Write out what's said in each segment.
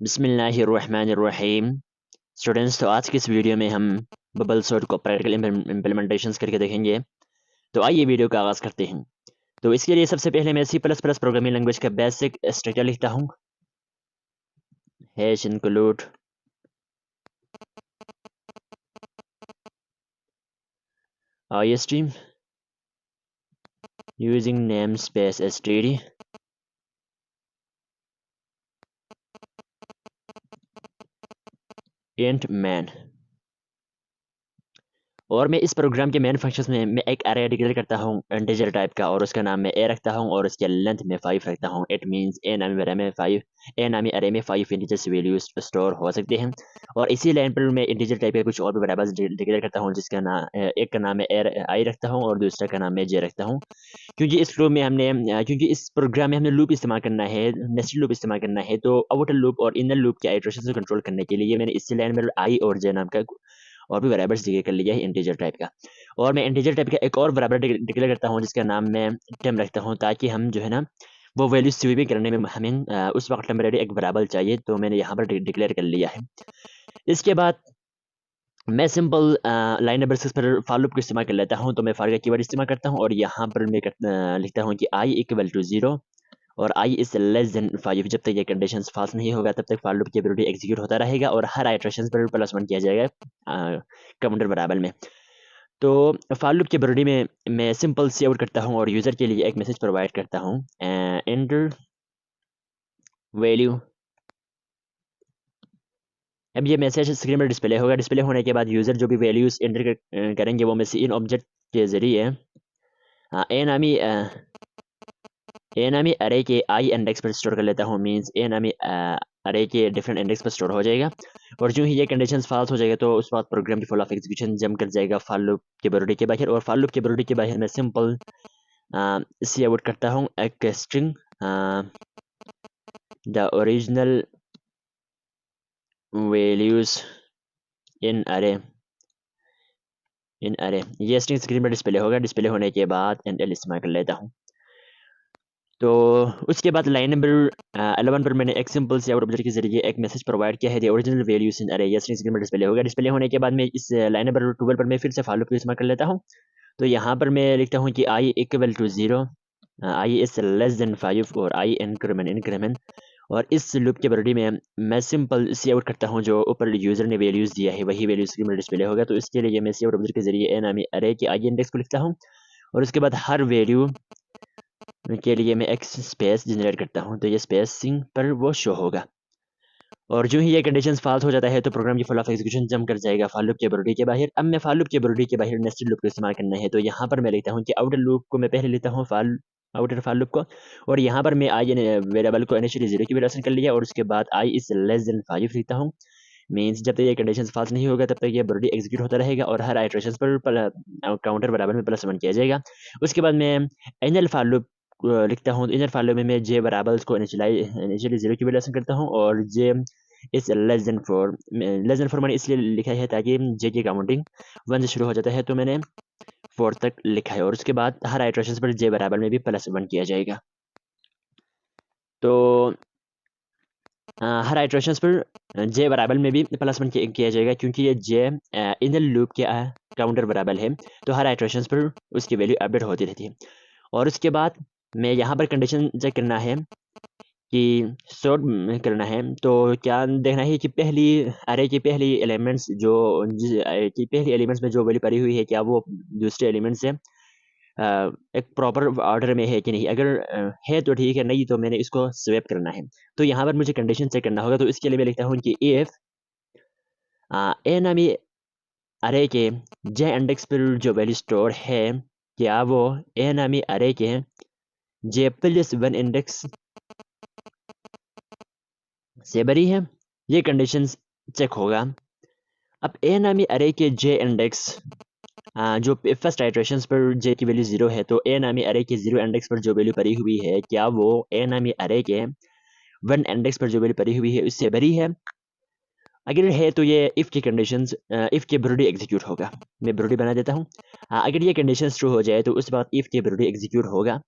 बिस्मिल्लाहिर्रहमानिर्रहीम। स्टूडेंट्स, तो आज की इस वीडियो में हम बबल सॉर्ट को प्रैक्टिकल इम्प्लीमेंटेशंस करके देखेंगे। तो आइए वीडियो का आगाज़ करते हैं। तो इसके लिए सबसे पहले मैं C plus plus programming language का बेसिक स्ट्रक्चर लिखता हूँ। Hash include iostream using namespace std int main। और मैं इस प्रोग्राम के मेन फंक्शंस में मैं एक अरे डिक्लेयर करता हूँ इंटीजर टाइप का, और उसका नाम मैं ए रखता हूँ और उसके लेंथ में 5 रखता हूँ। इट मींस ए नामी अरे में 5 इंटीजर्स वैल्यूज स्टोर हो सकते हैं। और इसी लाइन पर मैं इंटीजर टाइप के कुछ और भी वेरिएबल्स डिक्लेयर करता हूँ, जिसका नाम एक का नाम मैं आई रखता हूँ और दूसरे का नाम मैं जे रखता हूँ। क्योंकि इस प्रोग्राम में हमने लूप इस्तेमाल करना है, नेस्टेड लूप इस्तेमाल करना है, तो आउटर लूप और इनर लूप के आइटरेशन को कंट्रोल करने के लिए मैंने इसी लाइन में आई और जे नाम का और भी वेरिएबल्स डिक्लेयर कर लिया है इंटीजर टाइप का। और मैं इंटीजर टाइप का एक और वेरिएबल डिक्लेयर करता हूँ, जिसका नाम मैं टेम रखता हूँ, ताकि हम जो है ना वो वैल्यू स्वीपिंग करने में हमें उस वक्त टेम्परेरी एक वेरिएबल चाहिए, तो मैंने यहाँ पर डिक्लेयर कर लिया है। इसके बाद मैं सिंपल लाइन नंबर 6 पर फॉर लूप को इस्तेमाल कर लेता हूँ। तो मैं फॉर का कीवर्ड इस्तेमाल करता हूँ और यहाँ पर मैं लिखता हूँ कि i इक्वल टू 0 और i इज लेस देन 5। जब तक ये कंडीशन फॉल्स नहीं होगा तब तक फॉर लूप की एबिलिटी एग्जीक्यूट होता रहेगा और हर आइटरेशन पर +1 किया जाएगा काउंटर वेरिएबल में। तो फॉर लूप की एबिलिटी में मैं सिंपल सी आउट करता हूँ और यूजर के लिए एक मैसेज प्रोवाइड करता हूँ, एंटर वैल्यू। अब ये मैसेज स्क्रीन पर डिस्प्ले होगा। डिस्प्ले होने के बाद यूज़र जो भी वैल्यूज़ एंटर करेंगे वो मैं इन ऑब्जेक्ट के ज़रिए ए नामी अरे के आई इंडेक्स पर स्टोर कर लेता हूँ। मींस ए नामी अरे के डिफरेंट इंडेक्स पर स्टोर हो जाएगा। और जो ही ये कंडीशन फॉल्स हो जाएगा तो उस बात प्रोग्राम की फुल ऑफ एग्जीक्यूशन जंप कर जाएगा फॉर लूप के बॉडी के बाहर। और फॉर लूप के बॉडी के बाहर मैं सिंपल सी आउट करता हूँ एक string the original values in अरे ये स्ट्रिंग स्क्रीन पर डिस्प्ले होगा। डिस्प्ले होने के बाद एल इस्तेमाल कर लेता हूँ। तो उसके बाद लाइन नंबर 11 पर मैंने एक सिंपल से आउट ऑब्जेक्ट के जरिए एक मैसेज प्रोवाइड किया है, द ओरिजिनल वैल्यूज इन अरे। ये स्ट्रिंग स्क्रीन पर डिस्प्ले होगा। डिस्प्ले होने के बाद मैं इस लाइन नंबर 12 पर मैं फिर से फॉर लूप को इस्तेमाल कर लेता हूँ। तो यहाँ पर मैं लिखता हूँ कि i equal to 0, i is less than 5 और i इंक्रीमेंट। और इस लूप के बॉडी में मैं सिंपल सी आउट करता हूँ। जो ऊपर यूजर ने वैल्यूज दिया है वही वैल्यूज स्क्रीन पर डिस्प्ले होगा। तो इसके लिए मैं सी आउट ऑब्जेक्ट के जरिए ए नामी अरे के आई इंडेक्स को लिखता हूँ और उसके बाद हर वैल्यू के लिए मैं एक स्पेस जनरेट करता हूँ। तो ये स्पेसिंग पर वो शो होगा। और जो ही ये कंडीशंस फॉल्स हो जाता है तो प्रोग्राम की फुल ऑफ एग्जीक्यूशन जंप कर जाएगा फॉर लूप के बॉडी के बाहर। अब मैं फॉर लूप के बॉडी के बाहर नेस्टेड लूप को इस्तेमाल करना है। तो यहाँ पर मैं लिखता हूँ कि आउटर लूप को मैं पहले लेता हूँ आउटर फॉर लूप को, और यहाँ पर मैं आई वेरिएबल को इनिशियली 0 की वैल्यू कर लिया और उसके बाद i इज लेस देन 5 लिखता हूँ। मीन्स जब तक ये कंडीशन फॉल्स नहीं होगा तब तक ये बॉडी एग्जीक्यूट होता रहेगा और हर आइटरेशन पर काउंटर बराबर में +1 किया जाएगा। उसके बाद मैं एनएल फॉर लूप लिखता हूँ। इनर फॉर लूप में मैं जे वेरिएबल्स को इनिशियली 0 की वैल्यू करता हूँ और J is less than 4। Less than 4 मैंने इसलिए लिखा है ताकि जे की काउंटिंग 1 से शुरू हो जाता है, तो मैंने 4 तक लिखा है। और उसके बाद हर आइटरेशन पर जे वेरिएबल में भी +1 किया जाएगा। तो हर आइटरेशन पर जे वेरिएबल में भी +1 किया जाएगा, क्योंकि ये जे इनर लूप के काउंटर वेरिएबल है, तो हर आइटरेशन पर उसकी वैल्यू अपडेट होती रहती है। और उसके बाद मैं यहाँ पर कंडीशन चेक करना है कि सॉर्ट करना है। तो क्या देखना है कि पहली अरे की पहली एलिमेंट्स की पहली एलिमेंट्स में जो वैल्यू पड़ी हुई है क्या वो दूसरे एलिमेंट से एक प्रॉपर ऑर्डर में है कि नहीं। अगर है तो ठीक है, नहीं तो मैंने इसको स्वैप करना है। तो यहाँ पर मुझे कंडीशन चेक करना होगा। तो इसके लिए मैं लिखता हूँ कि इफ ए नामी अरे के जे इंडेक्स पर जो वैल्यू स्टोर है क्या वो ए नामी अरे के जे +1 इंडेक्स से बड़ी है। ये कंडीशन चेक होगा। अब ए नामी अरे के जे इंडेक्स जो फर्स्ट आइटरेशन पर जे की वैल्यू 0 है, तो ए नामी अरे के 0 इंडेक्स पर जो वैल्यू पड़ी हुई है क्या वो ए नामी अरे के 1 इंडेक्स पर जो वैल्यू पड़ी हुई है उससे बड़ी है। अगर है तो ये इफ़ की कंडीशंस इफ़ के ब्रूडी एग्जीक्यूट होगा। मैं ब्रूडी बना देता हूँ। अगर ये कंडीशंस ट्रू हो जाए तो उस वक्त इफ़ के ब्रूडी एग्जीक्यूट होगा।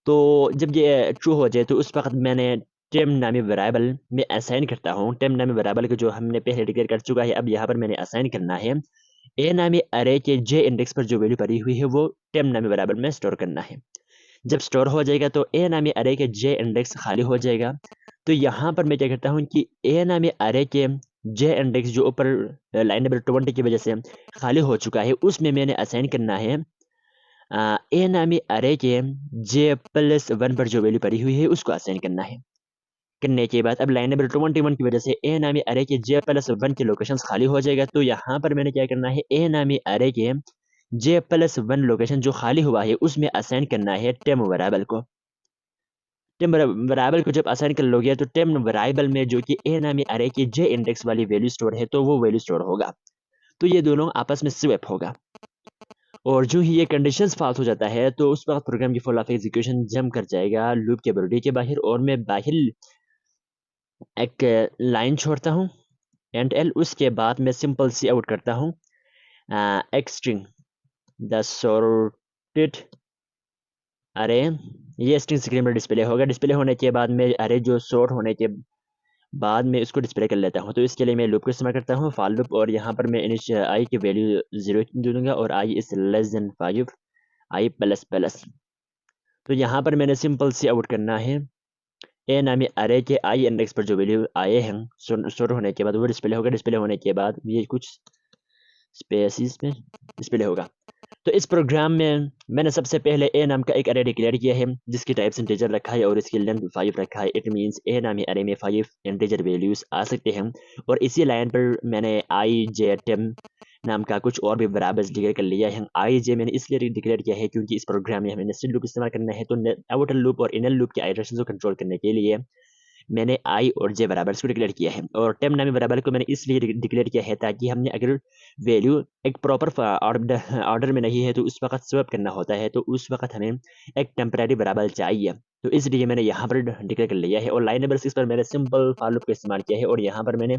तो जब ये ट्रू हो जाए तो उस वक्त मैंने टेम नामी वेरिएबल में असाइन करता हूँ। टेम नामी वेरिएबल को जो हमने पहले डिक्लेयर कर चुका है, अब यहाँ पर मैंने असाइन करना है। ए नामी अरे के जे इंडेक्स पर जो वैल्यू पड़ी हुई है वो टेम नामी वेरिएबल में स्टोर करना है। जब स्टोर हो जाएगा तो ए नामी अरे के जे इंडेक्स खाली हो जाएगा। तो यहाँ पर मैं क्या करता हूँ कि ए नामी अरे के जे इंडेक्स जो ऊपर लाइन नंबर 20 की वजह से खाली हो चुका है, उसमें मैंने असाइन करना है ए नामी अरे के J+1 पर जो वैल्यू पड़ी हुई है उसको असाइन करना है। करने के बाद अब लाइन नंबर 21 की वजह से ए नामी अरे के J+1 के लोकेशंस खाली हो जाएगा। तो यहाँ पर मैंने क्या करना है, ए नामी अरे के J+1 लोकेशन जो खाली हुआ है उसमें असाइन करना है टेम वेरिएबल को। टेम वेरिएबल को जब असाइन कर लोगे तो टेम वेरिएबल में जो कि ए नामी अरे की जे इंडेक्स वाली वैल्यू स्टोर है तो वो वैल्यू स्टोर होगा। तो ये दोनों आपस में स्वैप होगा। और जो ही ये कंडीशंस फॉल्स हो जाता है तो उस वक्त प्रोग्राम की फुल ऑफ एग्जीक्यूशन जंप कर जाएगा लूप के बॉडी के बाहर, और मैं बाहर एक लाइन छोड़ता हूँ एंड एल। उसके बाद मैं सिंपल सी आउट करता हूँ एक्स स्ट्रिंग द सॉर्टेड अरे। ये स्ट्रिंग स्क्रीन पर डिस्प्ले होगा। डिस्प्ले होने के बाद में अरे जो सॉर्ट होने के बाद में इसको डिस्प्ले कर लेता हूँ। तो इसके लिए मैं लूप का इस्तेमाल करता हूँ, फॉर लूप, और यहाँ पर मैं आई की वैल्यू 0 दे दूंगा और I is less than 5, I plus plus. तो यहाँ पर मैंने सिंपल सी आउट करना है ए नामी अरे के आई इंडेक्स पर जो वैल्यू आए हैं स्टोर होने के बाद वो डिस्प्ले होगा। डिस्प्ले होने के बाद ये कुछ स्पेसिस में डिस्प्ले होगा। तो इस प्रोग्राम में मैंने सबसे पहले ए नाम का एक अरे डिक्लेयर किया है जिसकी टाइप इंटीजर रखा है और इसकी लेंथ 5 रखा है। इट मींस ए नामी अरे में 5 इंटीजर वैल्यूज आ सकते हैं। और इसी लाइन पर मैंने आई जे टेम नाम का कुछ और भी वेरिएबल्स डिक्लेयर कर लिया है। आई जे मैंने इसलिए डिक्लेयर किया है क्योंकि इस प्रोग्राम में हमें नेस्टेड लूप इस्तेमाल करना है। तो आउटर लूप और इनर लूप के आइटरेशन को कंट्रोल करने के लिए मैंने आई और जे वेरिएबल्स को डिक्लेयर किया है। और टेम नामी वेरिएबल को मैंने इसलिए डिक्लेयर किया है ताकि हमने अगर वैल्यू एक प्रॉपर ऑर्डर में नहीं है तो उस वक्त स्वैप करना होता है, तो उस वक्त हमें एक टेम्परेरी वेरिएबल चाहिए। तो इसलिए मैंने यहाँ पर डिक्लेयर कर लिया है। और लाइन नंबर 6 पर मैंने सिंपल फॉर लूप का इस्तेमाल किया है और यहाँ पर मैंने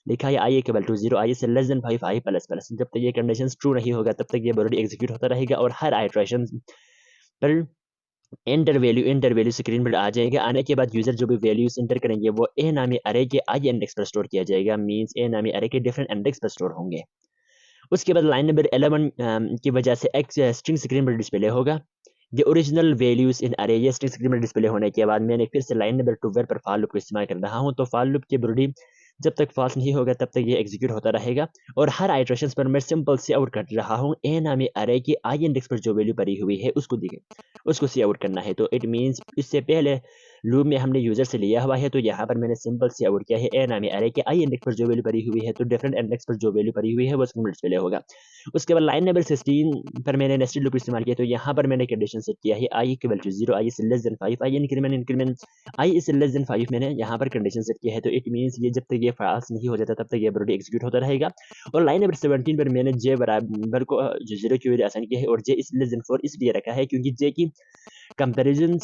लिखा है आई इक्वल टू 0, आई से less than 5, I plus plus. जब तक ये कंडीशन ट्रू नहीं होगा तब तक ये बॉडी एग्जीक्यूट होता रहेगा और हर आइट्रेशन पर इंटर वैल्यू स्क्रीन पर आ जाएगा। आने के बाद यूजर जो भी वैल्यूज इंटर करेंगे वो ए नामी अरे के आई इंडेक्स पर स्टोर किया जाएगा। मींस ए नामी अरे के डिफरेंट इंडेक्स पर स्टोर होंगे। उसके बाद लाइन नंबर 11 की वजह से एक स्ट्रिंग स्क्रीन पर डिस्प्ले होगा। द ओरिजिनल वैल्यूज इन अरे। ये स्ट्रिंग स्क्रीन पर डिस्प्ले होने के बाद मैंने फिर से लाइन नंबर 12 पर फॉर लूप को इस्तेमाल कर रहा हूँ। तो फॉर लूप की बॉडी जब तक फॉल्स नहीं होगा तब तक ये एग्जीक्यूट होता रहेगा। और हर आइट्रेशन पर मैं सिंपल सी आउट कर रहा हूँ ए नामी अरे की आई इंडेक्स पर जो वैल्यू पड़ी हुई है उसको सी आउट करना है। तो इट मीन्स इससे पहले लूप में हमने यूजर से लिया हुआ है, तो यहाँ पर मैंने सिंपल सी आउट किया है ए नामी अरे के आई इंडेक्स पर जो वैल्यू पड़ी हुई है तो डिफरेंट इंडेक्स पर जो वैल्यू पड़ी हुई है वो स्क्रीन पर डिस्प्ले होगा। उसके बाद लाइन नंबर 16 पर मैंने नेस्टेड लूप इस्तेमाल किया। तो यहाँ पर मैंने कंडीशन सेट किया है I equal to 0, I is less than 5, I increment I is less than 5 मैंने यहाँ पर कंडीशन सेट किया है। तो इट मींस ये जब तक ये फॉल्स नहीं हो जाता तब तक ये बॉडी एग्जीक्यूट होता रहेगा। और लाइन नंबर 17 पर मैंने जे बराबर को जो 0 की वजह आसान किया है और जे इज लेस देन 4 इसलिए रखा है क्योंकि कंपेरिजन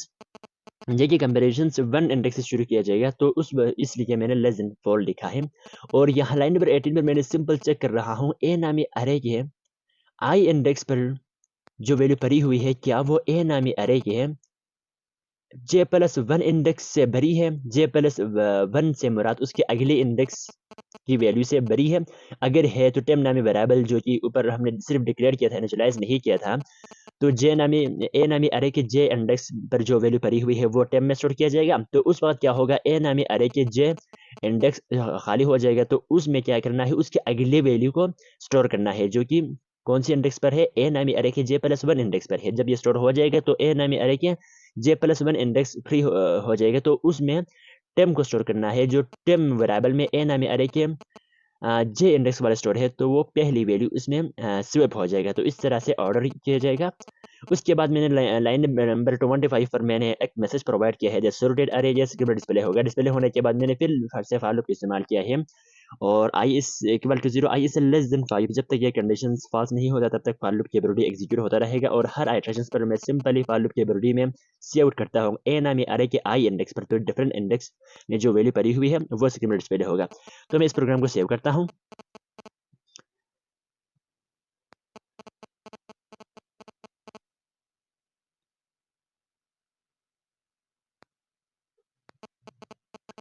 कंपेरिजन वन इंडेक्स से शुरू किया जाएगा। तो उस इसलिए मैंने लेस देन 4 लिखा है। और यहाँ लाइन नंबर 18 पर मैंने सिंपल चेक कर रहा हूँ ए नामी अरे के आई इंडेक्स पर जो वैल्यू पड़ी हुई है क्या वो ए नामी अरे के J+1 इंडेक्स से भरी है। J+1 से मुराद उसके अगले इंडेक्स की वैल्यू से भरी है। अगर है तो टेम नामी वेरिएबल जो कि ऊपर हमने सिर्फ डिक्लेयर किया था, इनिशियलाइज नहीं किया था, तो ए नामी अरे के जे इंडेक्स पर जो वैल्यू पड़ी हुई है वो टेम में स्टोर किया जाएगा। तो उस वक्त क्या होगा, ए नामी अरे के जे इंडेक्स खाली हो जाएगा। तो उसमें क्या करना है, उसके अगले वैल्यू को स्टोर करना है जो कि कौन सी इंडेक्स पर है, ए नामी अरे के J+1 इंडेक्स पर है। जब ये स्टोर हो जाएगा तो ए नामी अरे के J+1 इंडेक्स फ्री हो जाएगा। तो उसमें टेम को स्टोर करना है। जो टेम वेरिएबल में ए नामी अरे के जे इंडेक्स वाला स्टोर है तो वो पहली वैल्यू इसमें स्वैप हो जाएगा। तो इस तरह से ऑर्डर किया जाएगा। उसके बाद मैंने लाइन नंबर 25 पर मैंने एक मैसेज प्रोवाइड किया है जैसे सॉर्टेड अरे जैसे डिस्प्ले होगा। डिस्प्ले होने के बाद मैंने फिर से फॉर लूप इस्तेमाल किया है और I is equal to 0, I is less than 5। जब तक ये कंडीशन फॉल्स नहीं होता तब तक फॉर लूप की बॉडी एग्जीक्यूट होता रहेगा। और हर आइटरेशन पर मैं सिंपली फॉर लूप की बॉडी में सी आउट करता हूँ ए नामी अरे के आई इंडेक्स पर। तो डिफरेंट इंडेक्स में जो वैल्यू पड़ी हुई है वो स्क्रीन में डिस्प्ले होगा। तो मैं इस प्रोग्राम को सेव करता हूँ।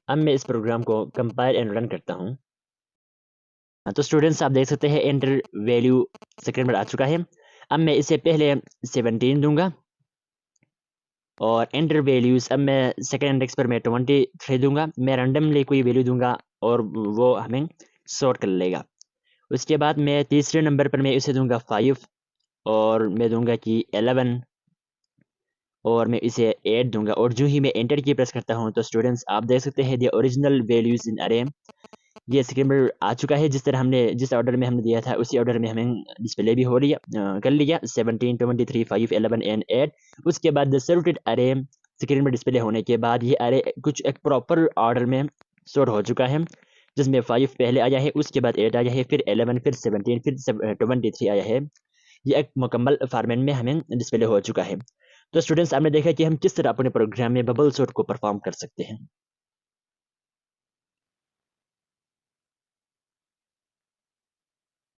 अब मैं इस प्रोग्राम को कंपाइल एंड रन करता हूँ। तो स्टूडेंट्स आप देख सकते हैं एंटर वैल्यू स्क्रीन पर आ चुका है। अब मैं इसे पहले 17 दूंगा और एंटर वैल्यूज़ अब मैं सेकेंड इंडेक्स पर मैं 23 दूंगा। मैं रैंडमली कोई वैल्यू दूंगा और वो हमें सॉर्ट कर लेगा। उसके बाद मैं तीसरे नंबर पर मैं इसे दूंगा 5 और मैं दूंगा कि 11 और मैं इसे 8 दूंगा। और जो ही मैं एंटर की प्रेस करता हूँ तो स्टूडेंट्स आप देख सकते हैं द ओरिजिनल वैल्यूज़ इन अरे ये स्क्रीन पर आ चुका है। जिस तरह हमने जिस ऑर्डर में हमने दिया था उसी ऑर्डर में हमें डिस्प्ले भी हो लिया कर लिया 17 23 5 11 एंड 8। उसके बाद द सॉर्टेड अरे स्क्रीन पर डिस्प्ले होने के बाद ये अरे कुछ एक प्रॉपर ऑर्डर में सॉर्ट हो चुका है, जिसमें 5 पहले आया है, उसके बाद 8 आया है, फिर 11, फिर 17, फिर 23 आया है। ये एक मुकम्मल फॉर्मेट में हमें डिस्प्ले हो चुका है। तो स्टूडेंट्स आपने देखा कि हम किस तरह अपने प्रोग्राम में बबल सॉर्ट को परफॉर्म कर सकते हैं।